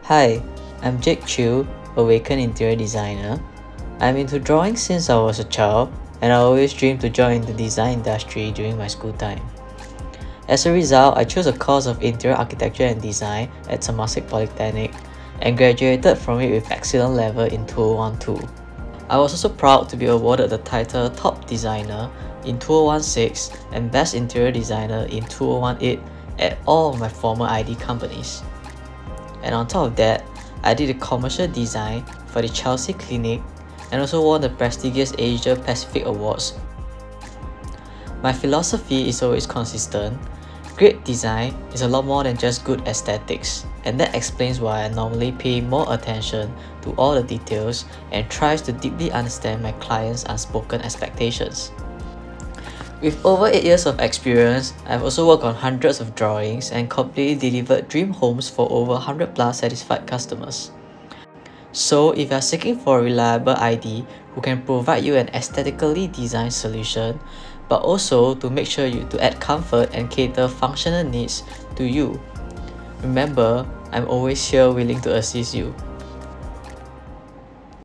Hi, I'm Jake Chiu, a Weiken interior designer. I'm into drawing since I was a child, and I always dreamed to join the design industry during my school time. As a result, I chose a course of interior architecture and design at Temasek Polytechnic and graduated from it with excellent level in 2012. I was also proud to be awarded the title Top Designer in 2016 and Best Interior Designer in 2018 at all of my former ID companies. And on top of that, I did a commercial design for the Chelsea Clinic and also won the prestigious Asia Pacific Awards. My philosophy is always consistent. Great design is a lot more than just good aesthetics, and that explains why I normally pay more attention to all the details and tries to deeply understand my clients' unspoken expectations. With over 8 years of experience, I've also worked on hundreds of drawings and completely delivered dream homes for over 100 plus satisfied customers. So if you are seeking for a reliable ID who can provide you an aesthetically designed solution, but also to make sure to add comfort and cater functional needs to you, remember, I'm always here willing to assist you.